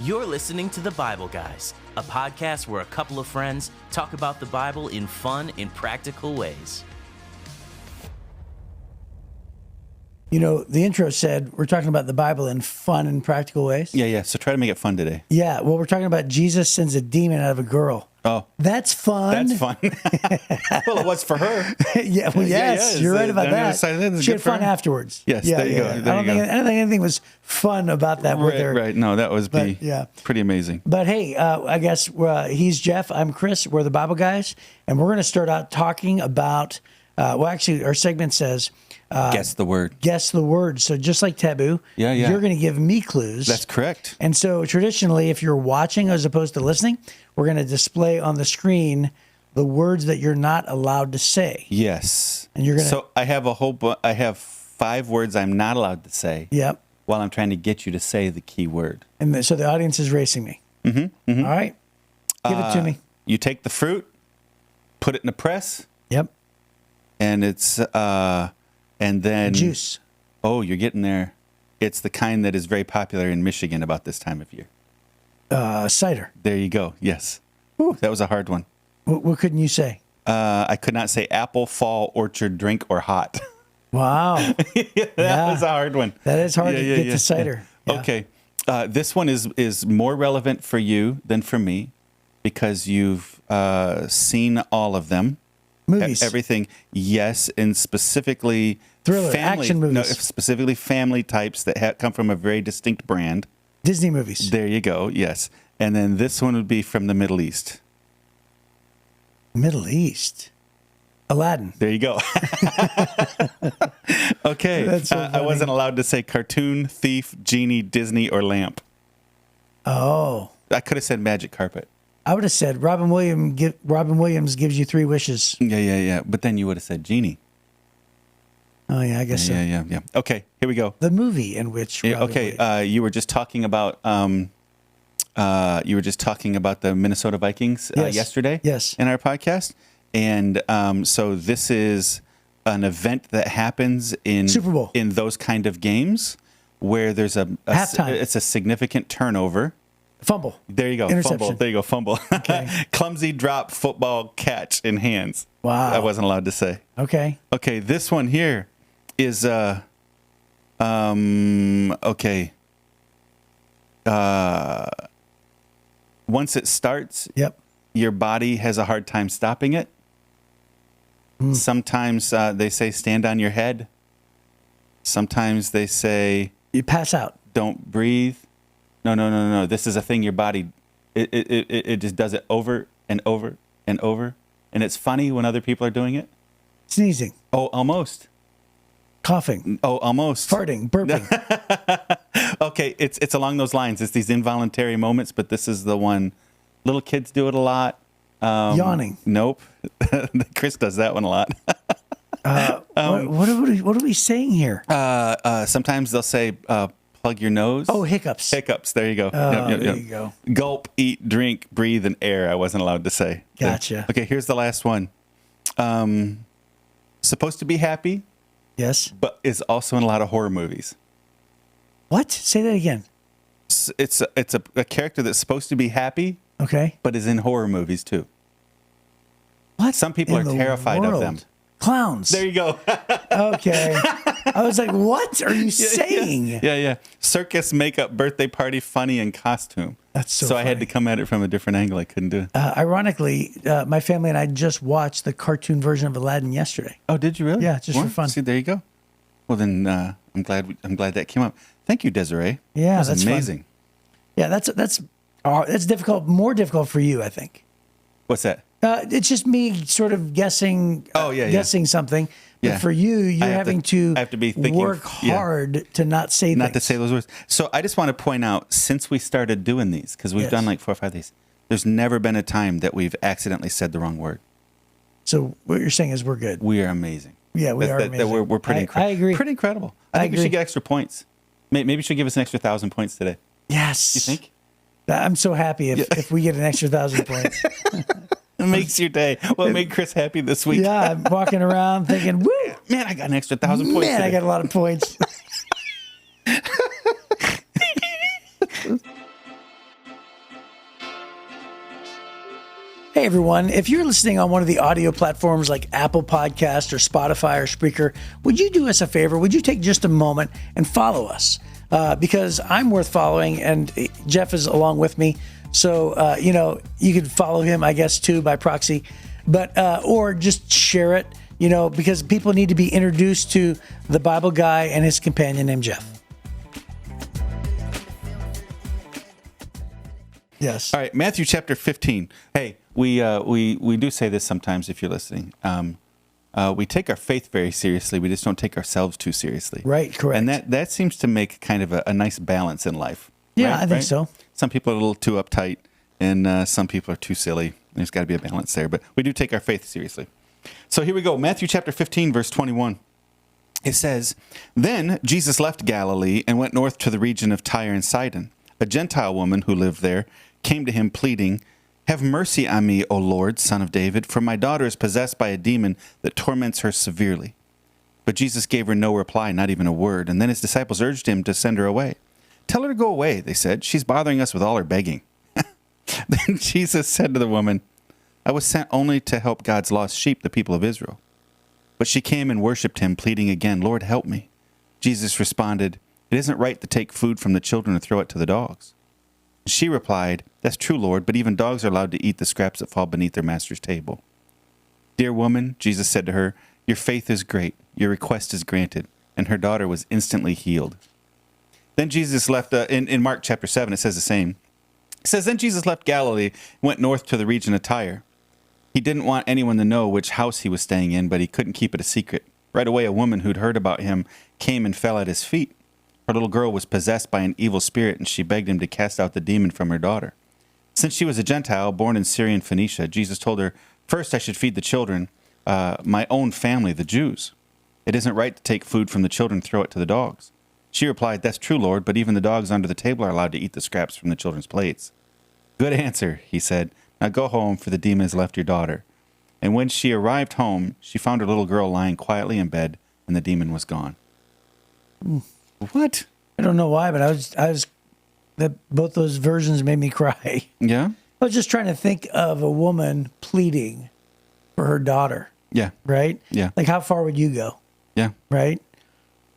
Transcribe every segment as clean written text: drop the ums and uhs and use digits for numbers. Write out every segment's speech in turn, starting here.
You're listening to The Bible Guys, a podcast where a couple of friends talk about the Bible in fun and practical ways. You know, the intro said we're talking about the Bible in fun and practical ways. Yeah. So try to make it fun today. Yeah, well, we're talking about Jesus sends a demon out of a girl. Oh, That's fun. that's fun. Well, it was for her. Yeah, well, yes, yeah, you're right about on the other that. side of it, it's She good had for fun her. afterwards. Yes, yeah, there you go. yeah. There I don't you think anything was fun about that with her. Right. No, that was But, yeah. pretty amazing. But hey, I guess he's Jeff. I'm Chris. We're the Bible Guys, and we're going to start out talking about. Well, actually, our segment says. Guess the word. Guess the word. So just like Taboo, Yeah. you're going to give me clues. That's correct. And so traditionally, if you're watching as opposed to listening, we're going to display on the screen the words that you're not allowed to say. Yes. And you're gonna. So I have I have 5 words I'm not allowed to say. Yep. While I'm trying to get you to say the key word. And so the audience is racing me. Mm-hmm. All right. Give it to me. You take the fruit, put it in a press, Yep. and it's and then Juice. Oh, you're getting there. It's the kind that is very popular in Michigan about this time of year. Cider. There you go. Yes. Whew. That was a hard one. What couldn't you say? I could not say apple, fall, orchard, drink, or hot. Wow. That was a hard one. That is hard to get to cider. Yeah. Okay. This one is more relevant for you than for me because you've seen all of them. Movies. Everything. Yes. And specifically Thriller, action movies. No, specifically family types that come from a very distinct brand. Disney movies. There you go. Yes. And then this one would be from the Middle East. Middle East. Aladdin. There you go. Okay. That's so I funny. wasn't allowed to say cartoon, thief, genie, Disney, or lamp. Oh. I could have said magic carpet. I would have said Robin Williams gives you 3 wishes. Yeah. But then you would have said genie. Oh, yeah, I guess so. Yeah. Okay, here we go. The movie in which Yeah, Robin okay, Williams- you were just talking about the Minnesota Vikings Yes. yesterday. Yes. In our podcast, and so this is an event that happens in Super Bowl. in those kind of games where there's Halftime. it's a significant turnover. Fumble. There you go. Interception. Fumble. There you go. Fumble. Okay. Clumsy drop, football catch in hands. Wow. I wasn't allowed to say. Okay. Okay, this one here is okay. Once it starts, Yep. your body has a hard time stopping it. Sometimes they say stand on your head. Sometimes they say You pass out. don't breathe. No. This is a thing your body it just does it over and over and over. And it's funny when other people are doing it. Sneezing. Oh, almost. Coughing. Oh, almost. Farting. Burping. Okay, it's along those lines. It's these involuntary moments, but this is the one. Little kids do it a lot. Yawning. Nope. Chris does that one a lot. What are we saying here? Sometimes they'll say, plug your nose. Oh, hiccups. Hiccups. There you go. There you go. Gulp, eat, drink, breathe, and air. I wasn't allowed to say. Gotcha. Okay, here's the last one. Supposed to be happy, Yes. but is also in a lot of horror movies. What? Say that again. It's a character that's supposed to be happy, Okay. but is in horror movies too. What? Some people in are the terrified of world? them. Clowns. There you go. Okay. I was like, what are you saying? Yeah. Circus, makeup, birthday party, funny, and costume. That's so I had funny. to come at it from a different angle. I couldn't do it. Ironically, my family and I just watched the cartoon version of Aladdin yesterday. Oh, did you really? Yeah, just for fun. See, there you go. Well, then I'm glad that came up. Thank you, Desiree. Yeah, that was that's fun. amazing. Yeah, that's difficult. More difficult for you, I think. What's that? It's just me sort of guessing. Oh, yeah. Guessing something. But Yeah. for you, you're I have having to- to I have to be thinking- work yeah. hard to not say Not to things. say those words. So I just want to point out, since we started doing these, because we've Yes. done like 4 or 5 of these, there's never been a time that we've accidentally said the wrong word. So what you're saying is we're good. We are amazing. Yeah, we are amazing. We're pretty I incredible. agree. Pretty incredible. I I think we agree. should get extra points. Maybe you should give us an extra 1,000 points today. Yes. You think? I'm so happy if we get an extra 1,000 points. It makes your day. What made Chris happy this week? Yeah, I'm walking around thinking, woo, Man, I got an extra 1,000 points man, I today. got a lot of points. Hey everyone, if you're listening on one of the audio platforms like Apple Podcast or Spotify or Spreaker, would you do us a favor? Would you take just a moment and follow us? Because I'm worth following and Jeff is along with me. So, you could follow him, I guess, too, by proxy, but, or just share it, because people need to be introduced to the Bible guy and his companion named Jeff. Yes. All right, Matthew chapter 15. Hey, we do say this sometimes if you're listening. We take our faith very seriously. We just don't take ourselves too seriously. Right, correct. And that seems to make kind of a nice balance in life. Yeah, right? I think so. Some people are a little too uptight, and some people are too silly. There's got to be a balance there, but we do take our faith seriously. So here we go, Matthew chapter 15, verse 21. It says, "Then Jesus left Galilee and went north to the region of Tyre and Sidon. A Gentile woman who lived there came to him pleading, 'Have mercy on me, O Lord, Son of David, for my daughter is possessed by a demon that torments her severely.' But Jesus gave her no reply, not even a word, and then his disciples urged him to send her away. 'Tell her to go away,' they said. 'She's bothering us with all her begging.' Then Jesus said to the woman, 'I was sent only to help God's lost sheep, the people of Israel.' But she came and worshipped him, pleading again, 'Lord, help me.' Jesus responded, 'It isn't right to take food from the children and throw it to the dogs.' She replied, 'That's true, Lord, but even dogs are allowed to eat the scraps that fall beneath their master's table.' 'Dear woman,' Jesus said to her, 'your faith is great. Your request is granted.' And her daughter was instantly healed." Then Jesus left, in Mark chapter 7, it says the same. It says, "Then Jesus left Galilee and went north to the region of Tyre. He didn't want anyone to know which house he was staying in, but he couldn't keep it a secret. Right away, a woman who'd heard about him came and fell at his feet. Her little girl was possessed by an evil spirit, and she begged him to cast out the demon from her daughter. Since she was a Gentile, born in Syrian Phoenicia, Jesus told her, 'First I should feed the children, my own family, the Jews. It isn't right to take food from the children and throw it to the dogs.' She replied, 'That's true, Lord, but even the dogs under the table are allowed to eat the scraps from the children's plates.' 'Good answer,' he said. 'Now go home, for the demon has left your daughter.' And when she arrived home, she found her little girl lying quietly in bed, and the demon was gone." What? I don't know why, but both those versions made me cry. Yeah? I was just trying to think of a woman pleading for her daughter, Yeah. right? Yeah. Like, how far would you go, Yeah. right?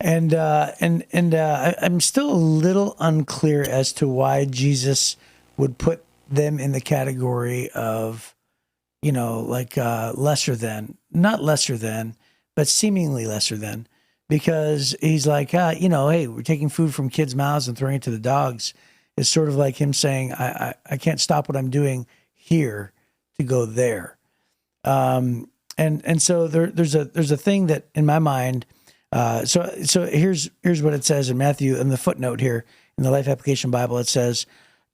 And I'm still a little unclear as to why Jesus would put them in the category of, lesser than, not lesser than, but seemingly lesser than, because he's like, hey, we're taking food from kids' mouths and throwing it to the dogs. It's sort of like him saying, I can't stop what I'm doing here to go there. And so there's a thing that in my mind. So here's what it says in Matthew in the footnote here in the Life Application Bible. It says,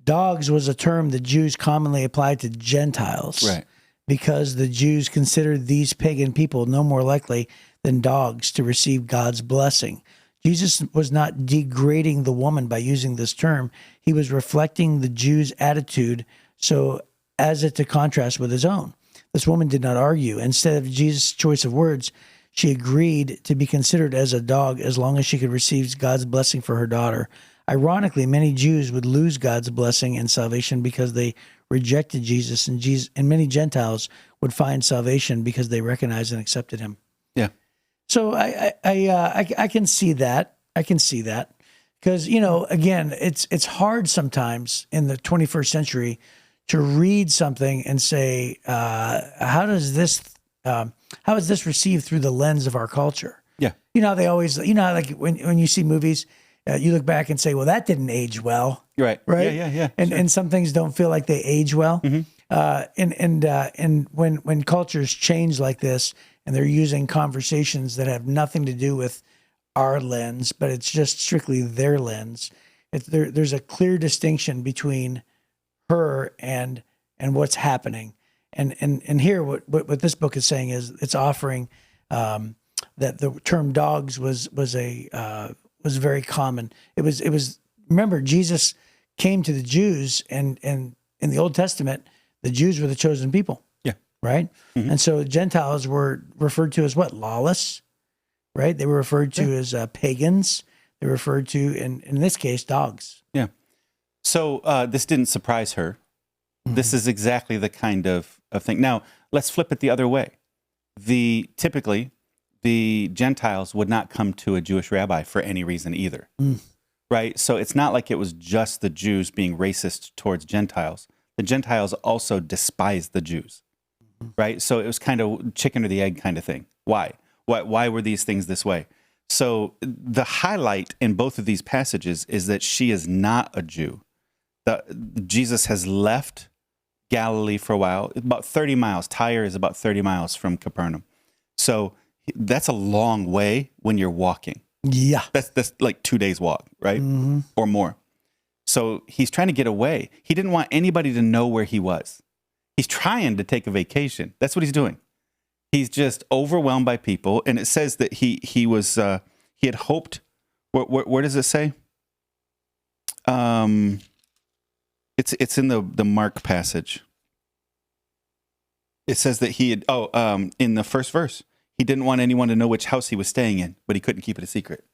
"Dogs was a term the Jews commonly applied to Gentiles, Right. because the Jews considered these pagan people no more likely than dogs to receive God's blessing." Jesus was not degrading the woman by using this term. He was reflecting the Jews' attitude so as it to contrast with his own. This woman did not argue. Instead of Jesus' choice of words, she agreed to be considered as a dog as long as she could receive God's blessing for her daughter. Ironically, many Jews would lose God's blessing and salvation because they rejected Jesus, and many Gentiles would find salvation because they recognized and accepted him. Yeah. So I can see that. I can see that because, again, it's hard sometimes in the 21st century to read something and say, how is this received through the lens of our culture? Yeah. They always, like when you see movies, you look back and say, well, that didn't age well. You're right. Right. Yeah. And some things don't feel like they age well. Mm-hmm. And when cultures change like this, and they're using conversations that have nothing to do with our lens, but it's just strictly their lens, there's a clear distinction between her and what's happening. And here, what this book is saying is it's offering that the term dogs was very common. It was remember, Jesus came to the Jews, and in the Old Testament, the Jews were the chosen people. Yeah. Right. Mm-hmm. And so Gentiles were referred to as what? Lawless. Right. They were referred to as pagans. They were referred to, in this case, dogs. Yeah. So this didn't surprise her. Mm-hmm. This is exactly the kind of of thing. Now, let's flip it the other way. Typically, the Gentiles would not come to a Jewish rabbi for any reason either, right? So it's not like it was just the Jews being racist towards Gentiles. The Gentiles also despised the Jews, right? So it was kind of chicken or the egg kind of thing. Why? Why were these things this way? So the highlight in both of these passages is that she is not a Jew. Jesus has left Galilee for a while, about 30 miles. Tyre is about 30 miles from Capernaum. So that's a long way when you're walking. Yeah. That's like 2 days walk, right? Or more. So he's trying to get away. He didn't want anybody to know where he was. He's trying to take a vacation. That's what he's doing. He's just overwhelmed by people. And it says that he had hoped, where does it say? It's in the Mark passage. It says that he had, in the first verse, he didn't want anyone to know which house he was staying in, but he couldn't keep it a secret.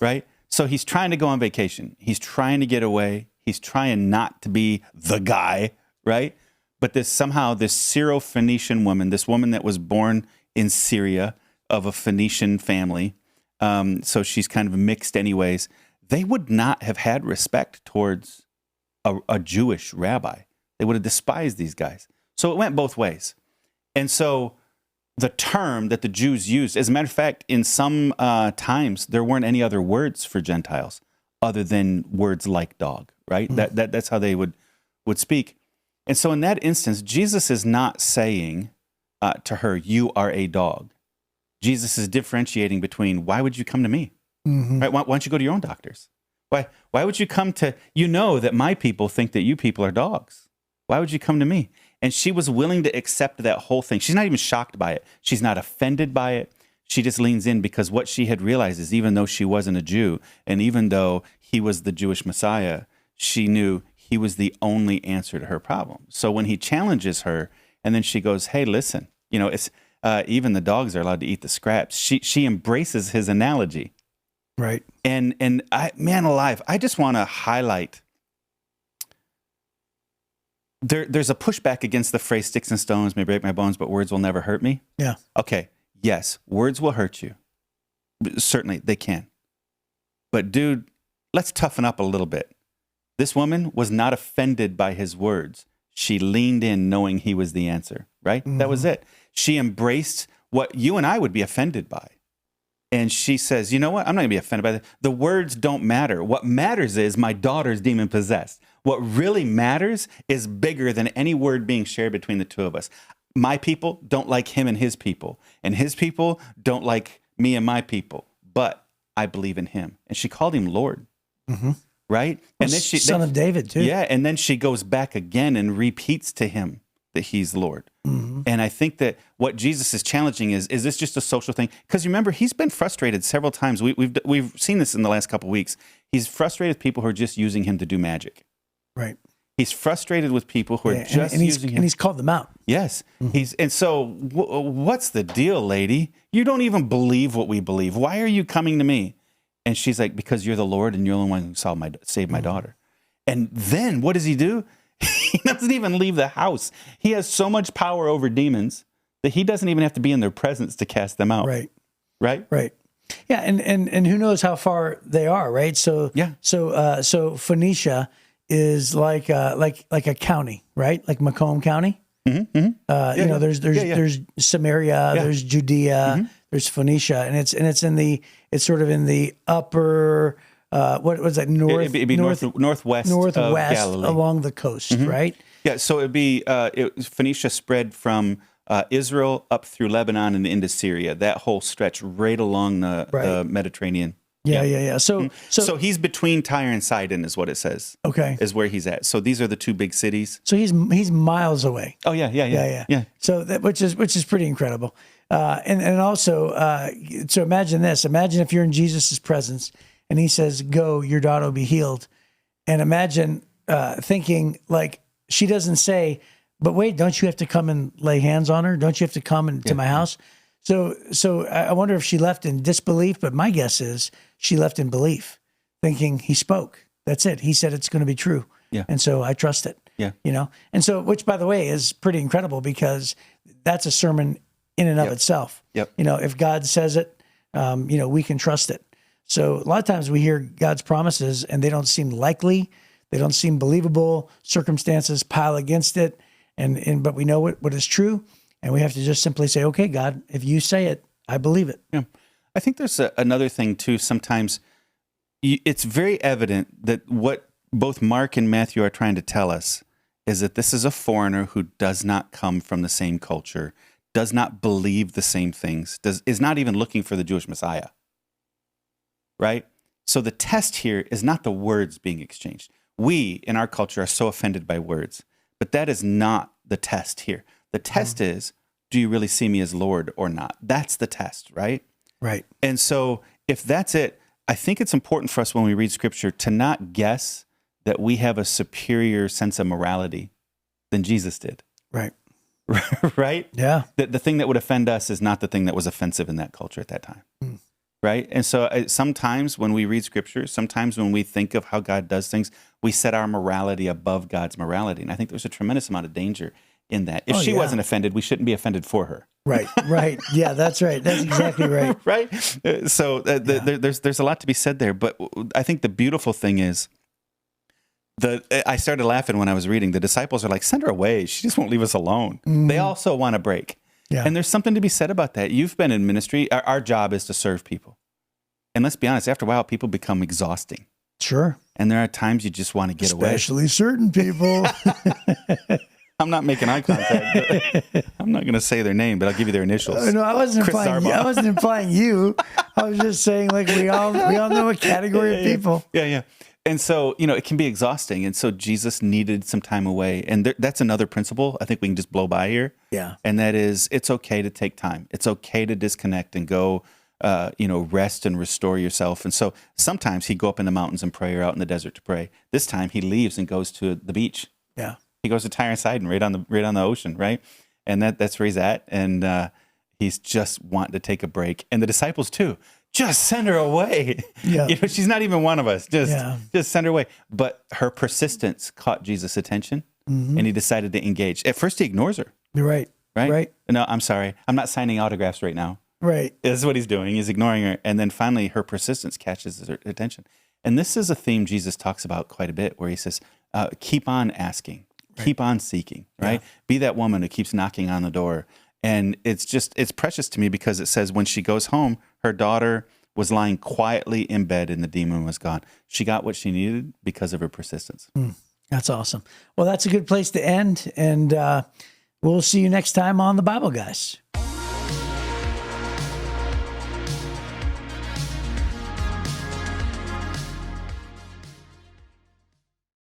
Right? So he's trying to go on vacation. He's trying to get away. He's trying not to be the guy, right? But this Syro-Phoenician woman, this woman that was born in Syria of a Phoenician family, so she's kind of mixed anyways, they would not have had respect towards a Jewish rabbi. They would have despised these guys. So it went both ways. And so the term that the Jews used, as a matter of fact, in some times, there weren't any other words for Gentiles other than words like dog, right? That's how they would speak. And so in that instance, Jesus is not saying to her, you are a dog. Jesus is differentiating between, why would you come to me? Right? Why don't you go to your own doctors? Why would you come to, you know that my people think that you people are dogs. Why would you come to me? And she was willing to accept that whole thing. She's not even shocked by it. She's not offended by it. She just leans in because what she had realized is even though she wasn't a Jew, and even though he was the Jewish Messiah, she knew he was the only answer to her problem. So when he challenges her, and then she goes, hey, listen, it's even the dogs are allowed to eat the scraps. She embraces his analogy. Right. And man alive, I just want to highlight there's a pushback against the phrase sticks and stones may break my bones, but words will never hurt me. Yeah. Okay. Yes, words will hurt you. Certainly they can. But dude, let's toughen up a little bit. This woman was not offended by his words. She leaned in knowing he was the answer, right? That was it. She embraced what you and I would be offended by. And she says, you know what? I'm not going to be offended by that. The words don't matter. What matters is my daughter's demon possessed. What really matters is bigger than any word being shared between the two of us. My people don't like him and his people don't like me and my people, but I believe in him. And she called him Lord, right? And then Son of David too. Yeah, and then she goes back again and repeats to him that he's Lord. And I think that what Jesus is challenging is this just a social thing? Because remember, he's been frustrated several times. We've seen this in the last couple of weeks. He's frustrated with people who are just using him to do magic. Right. He's frustrated with people who are just using him. And he's called them out. Yes. And so what's the deal, lady? You don't even believe what we believe. Why are you coming to me? And she's like, because you're the Lord and you're the only one who saved my daughter. And then what does he do? He doesn't even leave the house. He has so much power over demons that he doesn't even have to be in their presence to cast them out. Right. Right? Right. Yeah, and who knows how far they are, right? So yeah. So Phoenicia is like a county, right? Like Macomb County. There's Samaria, there's Judea, there's Phoenicia, and it's sort of in the upper what was that northwest of Galilee, along the coast, right? Yeah, so it'd be Phoenicia spread from Israel up through Lebanon and into Syria. That whole stretch right along the Mediterranean. Yeah. So he's he's between Tyre and Sidon, is what it says. Okay, is where he's at. So these are the two big cities. So he's miles away. Oh yeah. So that which is pretty incredible. And also, so imagine this. Imagine if you're in Jesus' presence and he says, "Go, your daughter will be healed." And imagine thinking like she doesn't say, "But wait, don't you have to come and lay hands on her? Don't you have to come into my house?" So I wonder if she left in disbelief, but my guess is she left in belief, thinking he spoke. That's it. He said it's going to be true. Yeah. And so I trust it. Yeah. You know, and so, which by the way is pretty incredible because that's a sermon in and of itself. Yep. You know, if God says it, you know, we can trust it. So a lot of times we hear God's promises and they don't seem likely. They don't seem believable. Circumstances pile against it. But we know what is true. And we have to just simply say, okay, God, if you say it, I believe it. Yeah. I think there's another thing too. Sometimes it's very evident that what both Mark and Matthew are trying to tell us is that this is a foreigner who does not come from the same culture, does not believe the same things, is not even looking for the Jewish Messiah. Right? So the test here is not the words being exchanged. We in our culture are so offended by words, but that is not the test here. The test is, do you really see me as Lord or not? That's the test, right? Right. And so if that's it, I think it's important for us when we read scripture to not guess that we have a superior sense of morality than Jesus did. Right. Right? Yeah. The thing that would offend us is not the thing that was offensive in that culture at that time. Right? And so sometimes when we read scripture, sometimes when we think of how God does things, we set our morality above God's morality. And I think there's a tremendous amount of danger in that. If she wasn't offended, we shouldn't be offended for her. Right, right. Yeah, that's right. That's exactly right. Right? So there's a lot to be said there. But I think the beautiful thing is, I started laughing when I was reading. The disciples are like, send her away. She just won't leave us alone. They also want a break. Yeah. And there's something to be said about that. You've been in ministry. Our job is to serve people. And let's be honest, after a while, people become exhausting. Sure. And there are times you just want to get away. Especially certain people. I'm not making eye contact. I'm not going to say their name, but I'll give you their initials. No, I wasn't Chris implying you. Sarbaugh. I wasn't implying you. I was just saying, like, we all know a category of people. Yeah. And so, it can be exhausting. And so Jesus needed some time away. And that's another principle I think we can just blow by here. Yeah. And that is, it's okay to take time. It's okay to disconnect and go, rest and restore yourself. And so sometimes he'd go up in the mountains and pray or out in the desert to pray. This time he leaves and goes to the beach. Yeah. He goes to Tyre and Sidon, right on the ocean, right? And that's where he's at. And he's just wanting to take a break. And the disciples too. Just send her away. Yeah. She's not even one of us. Just send her away. But her persistence caught Jesus' attention, and he decided to engage. At first, he ignores her. You're right. Right? No, I'm sorry. I'm not signing autographs right now. Right. This is what he's doing. He's ignoring her. And then finally, her persistence catches her attention. And this is a theme Jesus talks about quite a bit, where he says, keep on asking, keep on seeking, right? Yeah. Be that woman who keeps knocking on the door. And it's precious to me because it says when she goes home, her daughter was lying quietly in bed and the demon was gone. She got what she needed because of her persistence. That's awesome. Well, that's a good place to end. And we'll see you next time on The Bible Guys.